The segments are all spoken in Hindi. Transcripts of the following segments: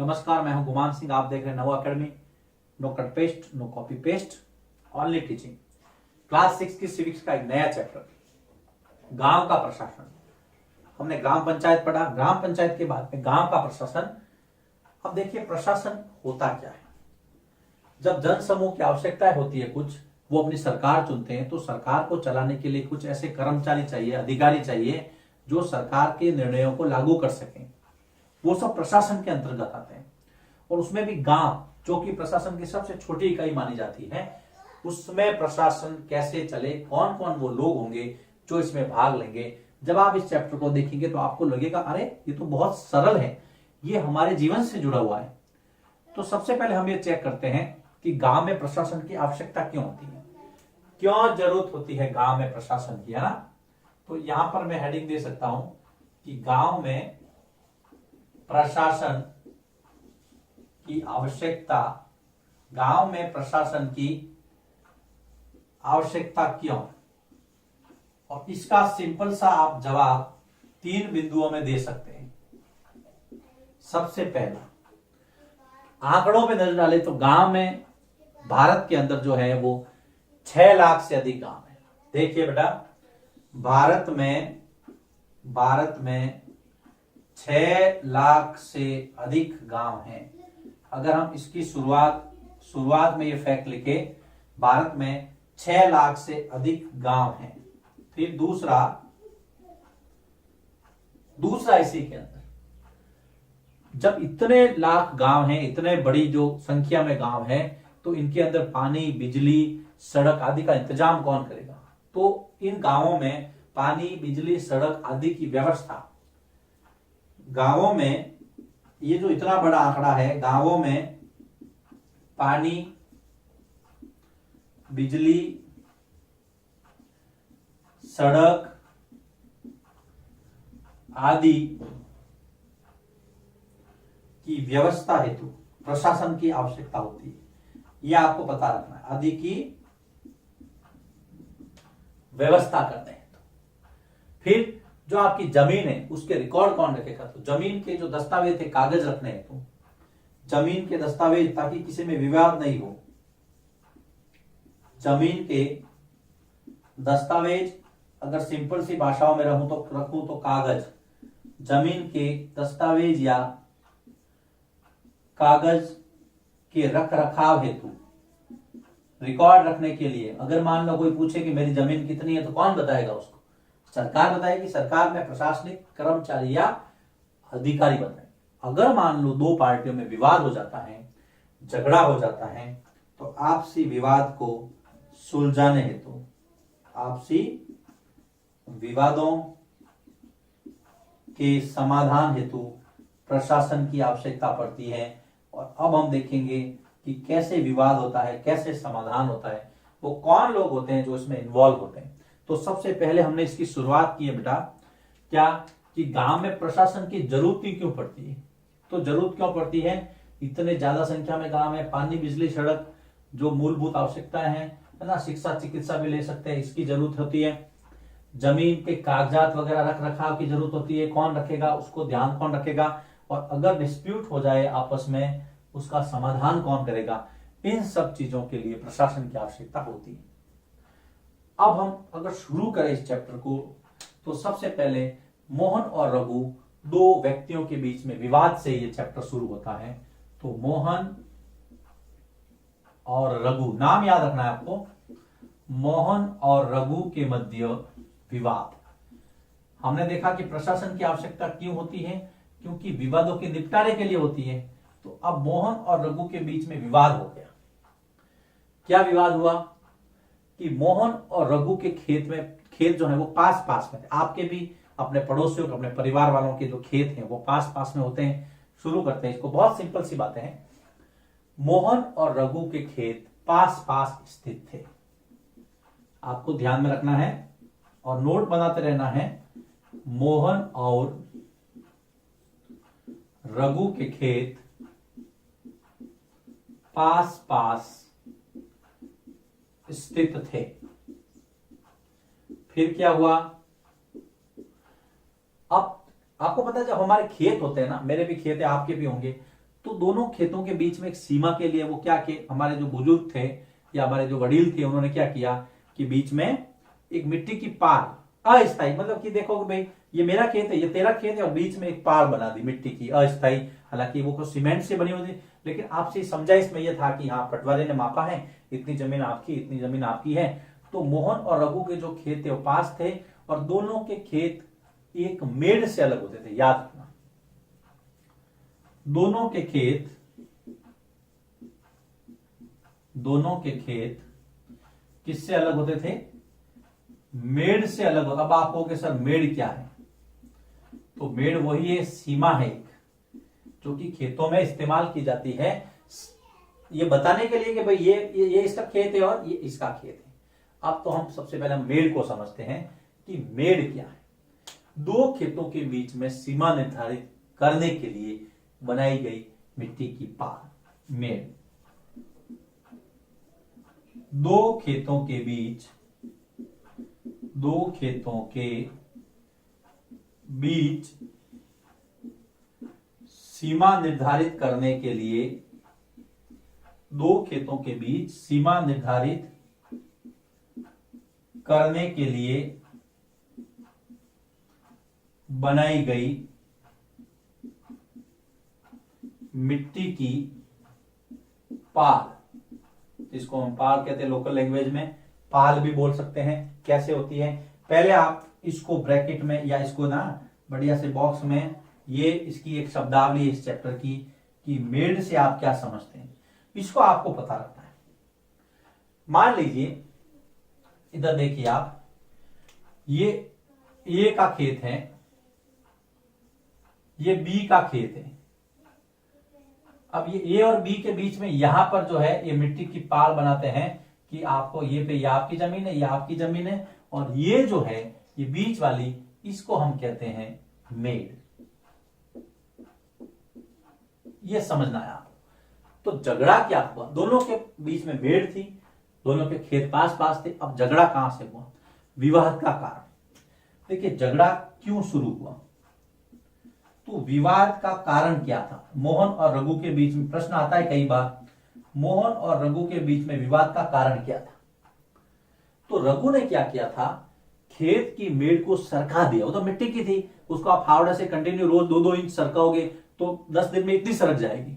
नमस्कार, मैं हूं गुमान सिंह। आप देख रहे हैं Navo academy. No cut paste, no copy paste, only teaching. Class 6 की सिविक्स का एक नया चैप्टर, गांव का प्रशासन। हमने ग्राम पंचायत पढ़ा, ग्राम पंचायत के बाद में गांव का प्रशासन। अब देखिए प्रशासन होता क्या है। जब जन समूह की आवश्यकताएं होती है कुछ, वो अपनी सरकार चुनते हैं, तो सरकार को चलाने के लिए कुछ ऐसे कर्मचारी चाहिए, अधिकारी चाहिए जो सरकार के निर्णयों को लागू कर सकें। वो सब प्रशासन के अंतर्गत आते हैं। और उसमें भी गांव, जो कि प्रशासन की सबसे छोटी इकाई मानी जाती है, उसमें प्रशासन कैसे चले, कौन कौन वो लोग होंगे जो इसमें भाग लेंगे। जब आप इस चैप्टर को देखेंगे तो आपको लगेगा अरे ये तो बहुत सरल है, ये हमारे जीवन से जुड़ा हुआ है। तो सबसे पहले हम ये चेक करते हैं कि गांव में प्रशासन की आवश्यकता क्यों होती है, क्यों जरूरत होती है गांव में प्रशासन की, है ना। तो यहां पर मैं हेडिंग दे सकता हूं कि गांव में प्रशासन की आवश्यकता, गांव में प्रशासन की आवश्यकता क्यों। और इसका सिंपल सा आप जवाब 3 बिंदुओं में दे सकते हैं। सबसे पहला आंकड़ों पे नजर डाले तो गांव में भारत के अंदर जो है वो 6 लाख से अधिक गांव है। देखिए बेटा, भारत में 6 लाख से अधिक गांव हैं। अगर हम इसकी शुरुआत में ये फैक्ट लिखे, भारत में 6 लाख से अधिक गांव हैं। फिर दूसरा इसी के अंदर जब इतने लाख गांव हैं, इतने बड़ी जो संख्या में गांव हैं, तो इनके अंदर पानी, बिजली, सड़क आदि का इंतजाम कौन करेगा। तो इन गांवों में पानी, बिजली, सड़क आदि की व्यवस्था, गांवों में ये जो इतना बड़ा आंकड़ा है, गांवों में पानी, बिजली, सड़क आदि की व्यवस्था हेतु प्रशासन की आवश्यकता होती है। यह आपको पता रखना है, आदि की व्यवस्था करने हेतु। फिर जो आपकी जमीन है उसके रिकॉर्ड कौन रखेगा। तो जमीन के जो दस्तावेज थे, कागज रखने हेतु, जमीन के दस्तावेज, ताकि किसी में विवाद नहीं हो। जमीन के दस्तावेज, अगर सिंपल सी भाषाओं में रखूं तो कागज, जमीन के दस्तावेज या कागज के रख रखाव हेतु, रिकॉर्ड रखने के लिए। अगर मान लो कोई पूछे कि मेरी जमीन कितनी है, तो कौन बताएगा उसको, सरकार बताएगी। सरकार में प्रशासनिक कर्मचारी या अधिकारी बनते हैं। अगर मान लो 2 पार्टियों में विवाद हो जाता है, झगड़ा हो जाता है, तो आपसी विवाद को सुलझाने हेतु, आपसी विवादों के समाधान हेतु प्रशासन की आवश्यकता पड़ती है। और अब हम देखेंगे कि कैसे विवाद होता है, कैसे समाधान होता है, वो कौन लोग होते हैं जो इसमें इन्वॉल्व होते हैं। तो सबसे पहले हमने इसकी शुरुआत की है बेटा, क्या कि गांव में प्रशासन की जरूरत क्यों पड़ती है। तो जरूरत क्यों पड़ती है, इतने ज्यादा संख्या में गांव है, पानी, बिजली, सड़क जो मूलभूत आवश्यकताएं हैं, है ना, शिक्षा, चिकित्सा भी ले सकते हैं, इसकी जरूरत होती है। जमीन के कागजात वगैरह रख रखाव की जरूरत होती है, कौन रखेगा उसको, ध्यान कौन रखेगा। और अगर डिस्प्यूट हो जाए आपस में, उसका समाधान कौन करेगा। इन सब चीजों के लिए प्रशासन की आवश्यकता होती है। अब हम अगर शुरू करें इस चैप्टर को, तो सबसे पहले मोहन और रघु, 2 व्यक्तियों के बीच में विवाद से ये चैप्टर शुरू होता है। तो मोहन और रघु, नाम याद रखना है आपको, मोहन और रघु के मध्य विवाद। हमने देखा कि प्रशासन की आवश्यकता क्यों होती है, क्योंकि विवादों के निपटारे के लिए होती है। तो अब मोहन और रघु के बीच में विवाद हो गया। क्या विवाद हुआ कि मोहन और रघु के खेत जो है वो पास पास में थे। आपके भी अपने पड़ोसियों, अपने परिवार वालों के जो खेत हैं वो पास पास में होते हैं। शुरू करते हैं इसको, बहुत सिंपल सी बातें हैं। मोहन और रघु के खेत पास पास स्थित थे। आपको ध्यान में रखना है और नोट बनाते रहना है। मोहन और रघु के खेत पास पास स्थित थे। फिर क्या हुआ, अब आपको पता है जब हमारे खेत होते हैं ना, मेरे भी खेत है, आपके भी होंगे, तो दोनों खेतों के बीच में एक सीमा के लिए वो क्या कि हमारे जो बुजुर्ग थे या हमारे जो वडील थे उन्होंने क्या किया कि बीच में एक मिट्टी की पाल, अस्थायी, मतलब कि देखो कि भाई ये मेरा खेत है, ये तेरा खेत है, और बीच में एक पाल बना दी मिट्टी की अस्थायी। हालांकि वो सीमेंट से बनी हुई थी, लेकिन आपसे समझा इसमें यह था कि हाँ पटवारी ने मापा है, इतनी जमीन आपकी, इतनी जमीन आपकी है। तो मोहन और रघु के जो खेत थे वो पास थे, और दोनों के खेत एक मेड़ से अलग होते थे, याद रखना। दोनों के खेत किससे अलग होते थे? मेड़ से अलग। अब आप कहोगे सर मेड़ क्या है? तो मेड़ वही है, सीमा है एक, जो कि खेतों में इस्तेमाल की जाती है ये बताने के लिए कि भाई ये इसका खेत है और ये इसका खेत है। अब तो हम सबसे पहले मेड़ को समझते हैं कि मेड़ क्या है। दो खेतों के बीच में सीमा निर्धारित करने के लिए बनाई गई मिट्टी की पाल, मेड़। दो खेतों के बीच सीमा निर्धारित करने के लिए, दो खेतों के बीच सीमा निर्धारित करने के लिए बनाई गई मिट्टी की पाल, जिसको हम पाल कहते हैं लोकल लैंग्वेज में, पाल भी बोल सकते हैं। कैसे होती है, पहले आप इसको ब्रैकेट में या इसको ना बढ़िया से बॉक्स में, ये इसकी एक शब्दावली इस चैप्टर की कि मेड़ से आप क्या समझते हैं, इसको आपको पता रखना है। मान लीजिए इधर देखिए आप, ये ए का खेत है, ये बी का खेत है। अब ये ए और बी के बीच में यहां पर जो है ये मिट्टी की पाल बनाते हैं कि आपको ये पे, ये आपकी जमीन है, ये आपकी जमीन है, और ये जो है ये बीच वाली, इसको हम कहते हैं मेड़। ये समझना है आप। तो झगड़ा क्या हुआ? दोनों के बीच में मेड़ थी, दोनों के खेत पास पास थे। अब झगड़ा कहां से हुआ? विवाद का कारण। देखिए झगड़ा क्यों शुरू हुआ, तो विवाद का कारण क्या था? मोहन और रघु के बीच में, प्रश्न आता है कई बार, मोहन और रघु के बीच में विवाद का कारण क्या था? तो रघु ने क्या किया था, खेत की मेड़ को सरका दिया। वो तो मिट्टी की थी, उसको आप फावड़े से कंटिन्यू रोज 2-2 इंच सरकाओगे तो 10 दिन में इतनी सरक जाएगी।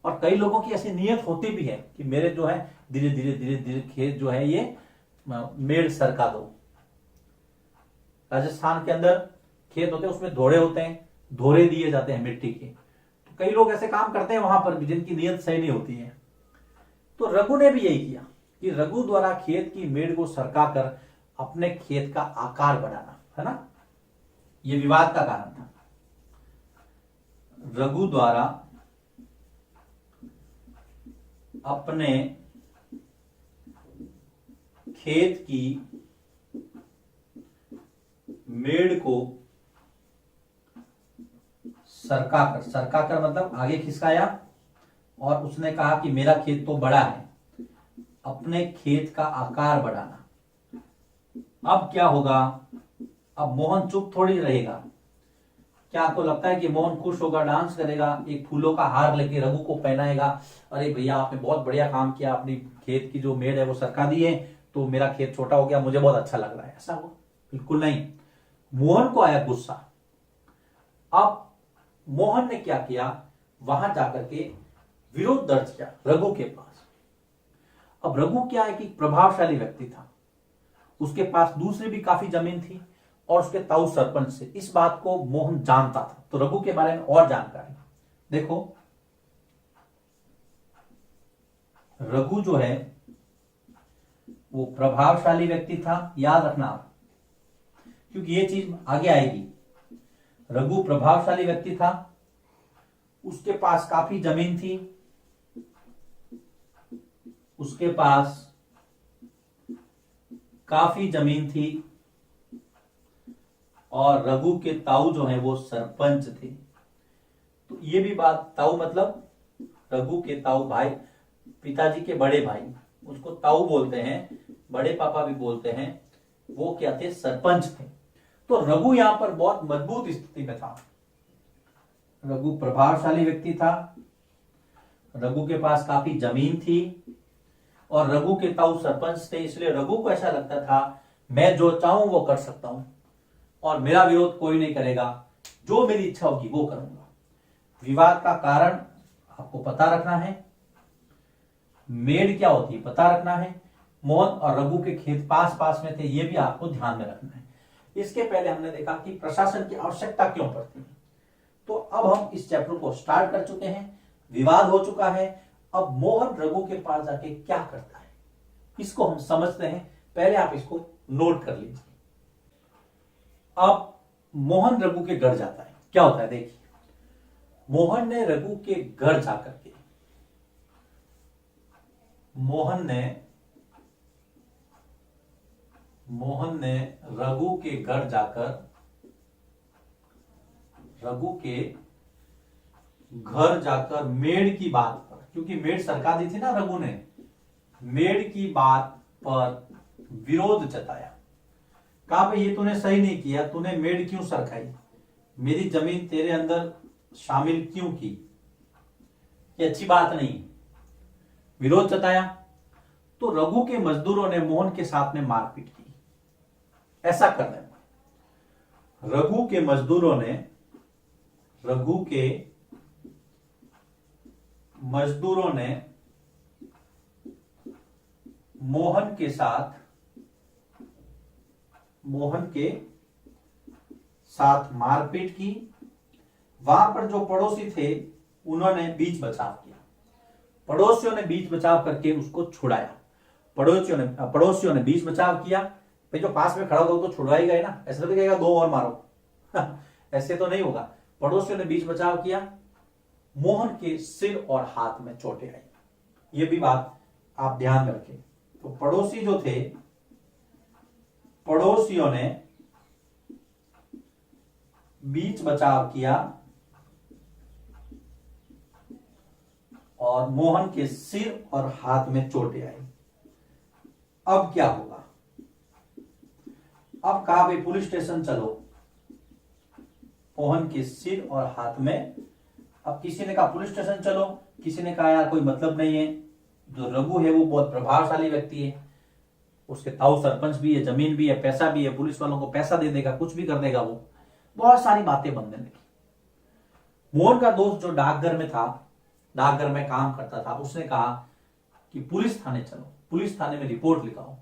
और कई लोगों की ऐसी नियत होती भी है कि मेरे जो है धीरे धीरे धीरे धीरे खेत जो है ये मेड़ सरका दो। राजस्थान के अंदर खेत होते हैं, उसमें धोड़े होते हैं, धोरे दिए जाते हैं मिट्टी के। तो कई लोग ऐसे काम करते हैं वहां पर भी जिनकी नियत सही नहीं होती है। तो रघु ने भी यही किया कि रघु द्वारा खेत की मेड़ को सरकाकर अपने खेत का आकार बढ़ाना, है ना, ये विवाद का कारण था। रघु द्वारा अपने खेत की मेड़ को सरकाकर मतलब आगे खिसकाया, और उसने कहा कि मेरा खेत तो बड़ा है, अपने खेत का आकार बढ़ाना। अब क्या होगा, अब मोहन चुप थोड़ी रहेगा। क्या आपको लगता है कि मोहन खुश होगा, डांस करेगा, एक फूलों का हार लेके रघु को पहनाएगा, अरे भैया आपने बहुत बढ़िया काम किया, अपनी खेत की जो मेड़ है वो सरका दी है, तो मेरा खेत छोटा हो गया, मुझे बहुत अच्छा लग रहा है? ऐसा हुआ? बिल्कुल नहीं। मोहन को आया गुस्सा। अब मोहन ने क्या किया, वहां जाकर के विरोध दर्ज किया रघु के पास। अब रघु क्या है कि प्रभावशाली व्यक्ति था, उसके पास दूसरी भी काफी जमीन थी, और उसके ताऊ सरपंच से, इस बात को मोहन जानता था। तो रघु के बारे में और जानकारी देखो। रघु जो है वो प्रभावशाली व्यक्ति था, याद रखना आप, क्योंकि ये चीज आगे आएगी। रघु प्रभावशाली व्यक्ति था, उसके पास काफी जमीन थी, उसके पास काफी जमीन थी, और रघु के ताऊ जो है वो सरपंच थे। तो ये भी बात, ताऊ मतलब रघु के ताऊ, भाई, पिताजी के बड़े भाई, उसको ताऊ बोलते हैं, बड़े पापा भी बोलते हैं, वो क्या थे, सरपंच थे। तो रघु यहां पर बहुत मजबूत स्थिति में था। रघु प्रभावशाली व्यक्ति था, रघु के पास काफी जमीन थी और रघु के ताऊ सरपंच थे, इसलिए रघु को ऐसा लगता था मैं जो चाहूं वो कर सकता हूं और मेरा विरोध कोई नहीं करेगा, जो मेरी इच्छा होगी वो करूंगा। विवाद का कारण आपको पता रखना है, मेड क्या होती है पता रखना है, मोहन और रघु के खेत पास पास में थे, ये भी आपको ध्यान में रखना है। इसके पहले हमने देखा कि प्रशासन की आवश्यकता क्यों पड़ती है। तो अब हम इस चैप्टर को स्टार्ट कर चुके हैं, विवाद हो चुका है। अब मोहन रघु के पास जाके क्या करता है इसको हम समझते हैं, पहले आप इसको नोट कर लीजिए। अब मोहन रघु के घर जाता है, क्या होता है देखिए। मोहन ने रघु के घर जाकर के मोहन ने रघु के घर जाकर मेड की बात पर, क्योंकि मेड सरका दी थी ना रघु ने, मेड की बात पर विरोध जताया। कहा भाई ये तूने सही नहीं किया, तूने मेड क्यों सरकाई, मेरी जमीन तेरे अंदर शामिल क्यों की, ये अच्छी बात नहीं। विरोध जताया तो रघु के मजदूरों ने मोहन के साथ में मारपीट की। ऐसा करने में रघु के मजदूरों ने मोहन के साथ मारपीट की। वहां पर जो पड़ोसी थे उन्होंने बीच बचाव किया, पड़ोसियों ने बीच बचाव करके उसको छुड़ाया। पड़ोसियों ने बीच बचाव किया, भाई जो पास में खड़ा होगा तो छुड़वा ही गए ना, ऐसे तो कहेगा दो और मारो ऐसे तो नहीं होगा। पड़ोसियों ने बीच बचाव किया, मोहन के सिर और हाथ में चोटें आई। ये भी बात आप ध्यान में रखें। तो पड़ोसी जो थे, पड़ोसियों ने बीच बचाव किया और मोहन के सिर और हाथ में चोटें आई। अब क्या होगा, अब कहा भाई पुलिस स्टेशन चलो। मोहन के सिर और हाथ में, अब किसी ने कहा पुलिस स्टेशन चलो, किसी ने कहा यार कोई मतलब नहीं है, जो रघु है वो बहुत प्रभावशाली व्यक्ति है, उसके ताऊ सरपंच भी है, जमीन भी है, पैसा भी है, पुलिस वालों को पैसा दे देगा, कुछ भी कर देगा वो। बहुत सारी बातें बनने लगी। मोहन का दोस्त जो डाकघर में था, डाकघर में काम करता था, उसने कहा कि पुलिस थाने चलो, पुलिस थाने में रिपोर्ट लिखाओ।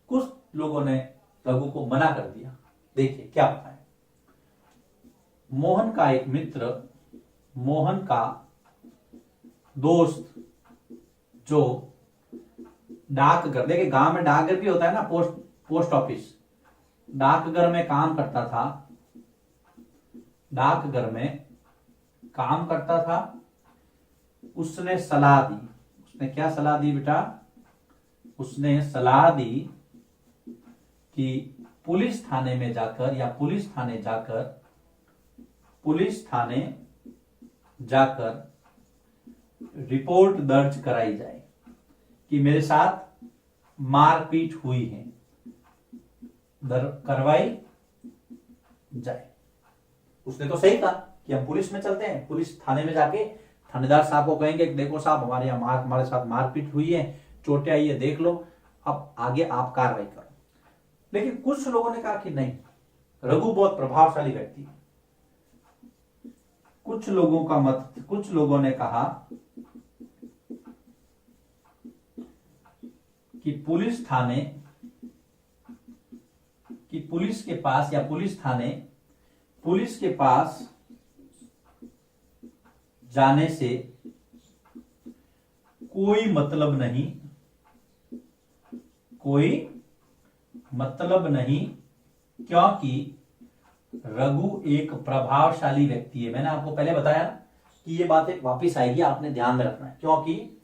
कुछ लोगों ने रघु को मना कर दिया। देखिए क्या बताएं। मोहन का एक मित्र, मोहन का दोस्त जो डाकघर, देखिए गांव में डाकघर भी होता है ना, पोस्ट ऑफिस, डाकघर में काम करता था, डाकघर में काम करता था। उसने सलाह दी, उसने क्या सलाह दी बेटा, उसने सलाह दी कि पुलिस थाने में जाकर या पुलिस थाने जाकर रिपोर्ट दर्ज कराई जाए कि मेरे साथ मारपीट हुई है, करवाई जाए। उसने तो सही कहा कि हम पुलिस में चलते हैं, पुलिस थाने में जाके थानेदार साहब को कहेंगे देखो साहब हमारे साथ मारपीट हुई है, चोटें आई है, देख लो, अब आगे आप कार्रवाई करो। लेकिन कुछ लोगों ने कहा कि नहीं, रघु बहुत प्रभावशाली व्यक्ति है। कुछ लोगों ने कहा कि पुलिस के पास या पुलिस के पास जाने से कोई मतलब नहीं, क्योंकि रघु एक प्रभावशाली व्यक्ति है। मैंने आपको पहले बताया कि ये बातें वापस आएगी, आपने ध्यान में रखना है, क्योंकि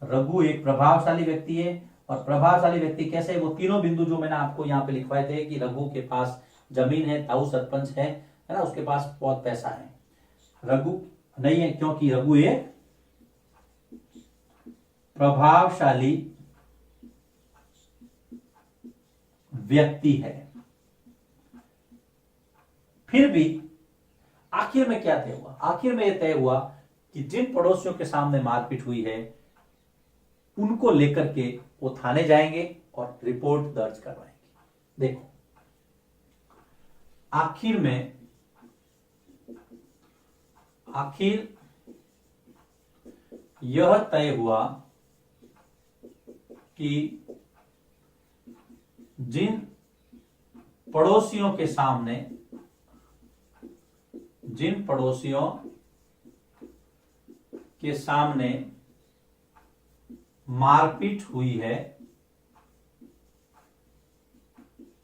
रघु एक प्रभावशाली व्यक्ति है। और प्रभावशाली व्यक्ति कैसे, वो तीनों बिंदु जो मैंने आपको यहाँ पे लिखवाए थे कि रघु के पास जमीन है, ताऊ सरपंच है ना, उसके पास बहुत पैसा है। रघु नहीं है क्योंकि रघु एक प्रभावशाली व्यक्ति है। फिर भी आखिर में क्या तय हुआ? आखिर में यह तय हुआ कि जिन पड़ोसियों के सामने मारपीट हुई है उनको लेकर के वो थाने जाएंगे और रिपोर्ट दर्ज करवाएंगे। देखो, आखिर यह तय हुआ कि जिन पड़ोसियों के सामने मारपीट हुई है,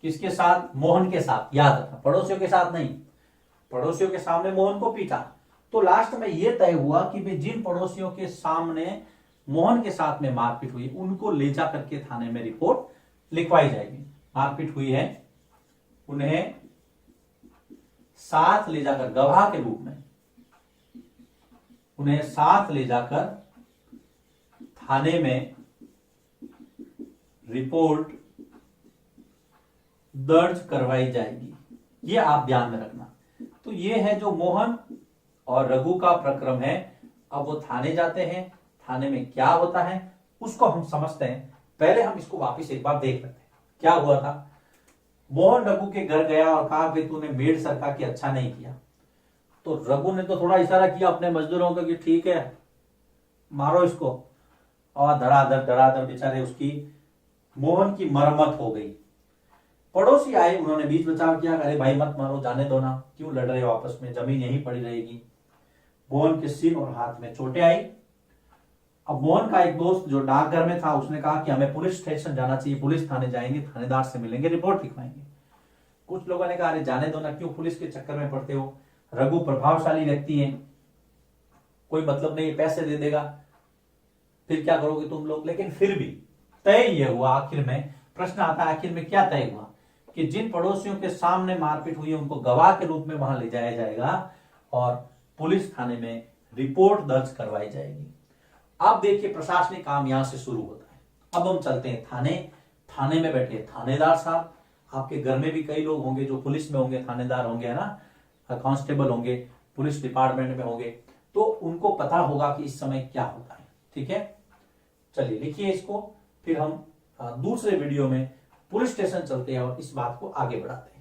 किसके साथ? मोहन के साथ। याद रखना, पड़ोसियों के साथ नहीं, पड़ोसियों के सामने मोहन को पीटा। तो लास्ट में यह तय हुआ कि भाई जिन पड़ोसियों के सामने मोहन के साथ में मारपीट हुई उनको ले जा करके थाने में रिपोर्ट लिखवाई जाएगी। मारपीट हुई है, उन्हें साथ ले जाकर गवाह के रूप में उन्हें साथ ले जाकर थाने में रिपोर्ट दर्ज करवाई जाएगी। ये आप ध्यान में रखना। तो ये है जो मोहन और रघु का प्रक्रम है। अब वो थाने जाते हैं, थाने में क्या होता है उसको हम समझते हैं। पहले हम इसको वापस एक बार देख लेते हैं क्या हुआ था। मोहन रघु के घर गया और कहा कि तूने मेड सरका के अच्छा नहीं किया। तो रघु ने तो थोड़ा इशारा किया अपने मजदूरों को कि ठीक है मारो इसको, और धड़ाधड़ बेचारे उसकी मोहन की मरम्मत हो गई। पड़ोसी आए, उन्होंने बीच बचाव किया, अरे भाई मत मारो, जाने दो ना, क्यों लड़ रहे हो आपस में, जमीन यहीं पड़ी रहेगी। मोहन के सिर और हाथ में चोटें आई। अब मोहन का एक दोस्त जो डाकघर में था उसने कहा कि हमें पुलिस स्टेशन जाना चाहिए, पुलिस थाने जाएंगे, थानेदार से मिलेंगे, रिपोर्ट लिखवाएंगे। कुछ लोगों ने कहा अरे जाने दो ना, क्यों पुलिस के चक्कर में पड़ते हो, रघु प्रभावशाली व्यक्ति है, कोई मतलब नहीं, पैसे दे देगा, फिर क्या करोगे तुम लोग। लेकिन फिर भी तय यह हुआ, आखिर में प्रश्न आता है आखिर में क्या तय हुआ कि जिन पड़ोसियों के सामने मारपीट हुई है उनको गवाह के रूप में वहां ले जाया जाएगा और पुलिस थाने में रिपोर्ट दर्ज करवाई जाएगी। अब देखिए प्रशासनिक काम यहां से शुरू होता है। अब हम चलते हैं थाने। थाने में बैठे थानेदार साहब, आपके घर में भी कई लोग होंगे जो पुलिस में होंगे, थानेदार होंगे, है ना, कांस्टेबल होंगे, पुलिस डिपार्टमेंट में होंगे, तो उनको पता होगा कि इस समय क्या होता है। ठीक है, चलिए लिखिए इसको, फिर हम दूसरे वीडियो में पुलिस स्टेशन चलते हैं और इस बात को आगे बढ़ाते हैं।